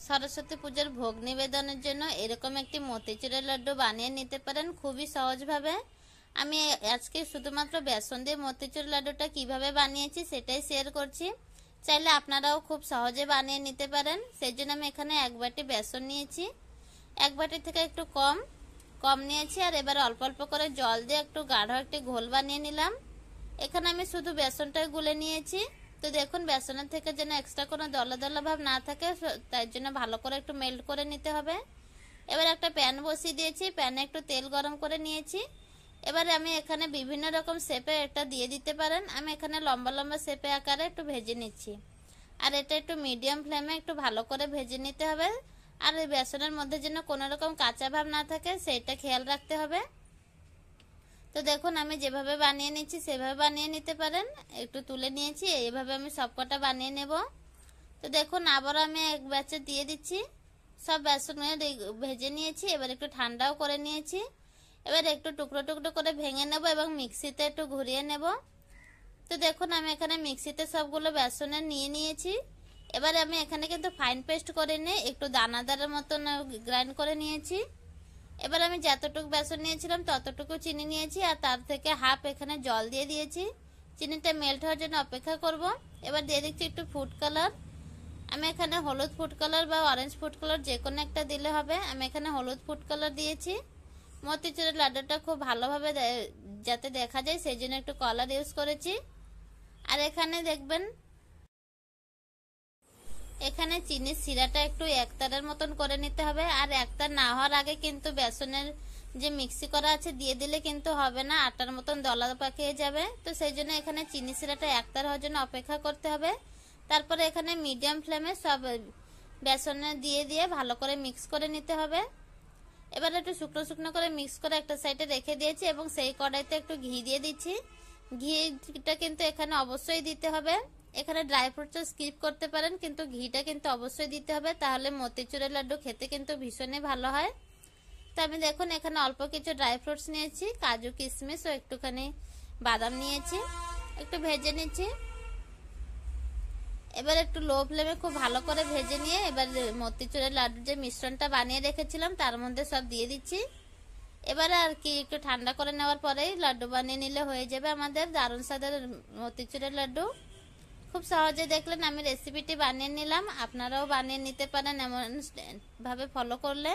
সরস্বতী পূজার ভোগ নিবেদনের জন্য এরকম একটি মতিচুরের লাড্ডু বানিয়ে নিতে পারেন খুবই সহজভাবে। আমি আজকে শুধুমাত্র বেসন দিয়ে মতিচুর লাড্ডুটা কিভাবে বানিয়েছি সেটাই শেয়ার করছি। চাইলে আপনারাও খুব সহজে বানিয়ে নিতে পারেন। সেই জন্য আমি এখানে 1 বাটি বেসন নিয়েছি, 1 বাটি থেকে একটু কম নিয়েছি। আর এবার অল্প অল্প করে জল দিয়ে একটু গাঢ় একটি ঘোল বানিয়ে নিলাম। এখানে আমি শুধু বেসনটাই গুলে নিয়েছি। তো দেখুন বেসনের থেকে যেন এক্সট্রা কোনো দলা দলা ভাব না থাকে, তাই জন্য ভালো করে একটু মেল্ট করে নিতে হবে। এবার একটা প্যান বসিয়ে দিয়েছি, প্যানে একটু তেল গরম করে নিয়েছি। এবারে আমি এখানে বিভিন্ন রকম শেপে এটা দিয়ে দিতে পারেন। আমি এখানে লম্বা লম্বা শেপে আকারে একটু ভেজে নিচ্ছি। আর এটা একটু মিডিয়াম ফ্লেমে একটু ভালো করে ভেজে নিতে হবে। আর এই বেসনের মধ্যে যেন কোনো রকম কাঁচা ভাব না থাকে সেইটা খেয়াল রাখতে হবে। তো দেখুন আমি যেভাবে বানিয়ে নিচ্ছি সেভাবে বানিয়ে নিতে পারেন। একটু তুলে নিয়েছি, এইভাবে আমি সবকটা বানিয়ে নেব। তো দেখুন আবারও আমি এক ব্যাচে দিয়ে দিচ্ছি। সব বেসন ভেজে নিয়েছি, এবার একটু ঠান্ডাও করে নিয়েছি। এবার একটু টুকরো টুকরো করে ভেঙে নেব এবং মিক্সিতে একটু ঘুরিয়ে নেব। তো দেখুন আমি এখানে মিক্সিতে সবগুলো বেসনের নিয়ে নিয়েছি। এবার আমি এখানে কিন্তু ফাইন পেস্ট করে নিয়ে একটু দানাদারের মতন গ্রাইন্ড করে নিয়েছি। এবার আমি যতটুকু বেসন নিয়েছিলাম ততটুকু চিনি নিয়েছি, আর তার থেকে হাফ এখানে জল দিয়ে দিয়েছি। চিনিটা মেল্ট হওয়ার জন্য অপেক্ষা করব। এবার দিয়ে দিচ্ছি একটু ফুড কালার। আমি এখানে হলুদ ফুড কালার বা অরেঞ্জ ফুড কালার যে কোনো একটা দিলে হবে। আমি এখানে হলুদ ফুড কালার দিয়েছি। মতিচুরের লাড্ডুটা খুব ভালোভাবে যাতে দেখা যায় সেই জন্য একটু কালার ইউজ করেছি। আর এখানে দেখবেন এখানে চিনির সিরাটা একটু একতারের মতন করে নিতে হবে। আর একতার না হওয়ার আগে কিন্তু বেসনের যে মিক্সি করা আছে দিয়ে দিলে কিন্তু হবে না, আটার মতন দলা পাকিয়ে যাবে। তো সেই জন্য এখানে চিনি সিরাটা একতার হওয়ার জন্য অপেক্ষা করতে হবে। তারপরে এখানে মিডিয়াম ফ্লেমে সব বেসনে দিয়ে ভালো করে মিক্স করে নিতে হবে। এবার একটু শুকনো শুকনো করে মিক্স করে একটা সাইডে রেখে দিয়েছি এবং সেই কড়াইতে একটু ঘি দিয়ে দিচ্ছি। ঘিটা কিন্তু এখানে অবশ্যই দিতে হবে। এখানে ড্রাই ফ্রুটস স্কিপ করতে পারেন, কিন্তু ঘিটা কিন্তু অবশ্যই দিতে হবে, তাহলে মতিচুরের লাড্ডু খেতে কিন্তু ভীষণই ভালো হয়। তো আমি দেখুন এখানে অল্প কিছু ড্রাই ফ্রুটস নিয়েছি, কাজু কিশমিশ ও একটুখানি বাদাম নিয়েছি, একটু ভেজে নিচ্ছি। এবার একটু লো ফ্লেমে খুব ভালো করে ভেজে নিয়ে এবার মতিচুরের লাড্ডুর যে মিশ্রণটা বানিয়ে রেখেছিলাম তার মধ্যে সব দিয়ে দিচ্ছি। এবারে আর কি একটু ঠান্ডা করে নেওয়ার পরেই লাড্ডু বানিয়ে নিলে হয়ে যাবে আমাদের দারুণ স্বাদের মতিচুরের লাড্ডু। খুব সহজে দেখলেন আমি রেসিপিটি বানিয়ে নিলাম, আপনারাও বানিয়ে নিতে পারেন এমন ভাবে ফলো করলে।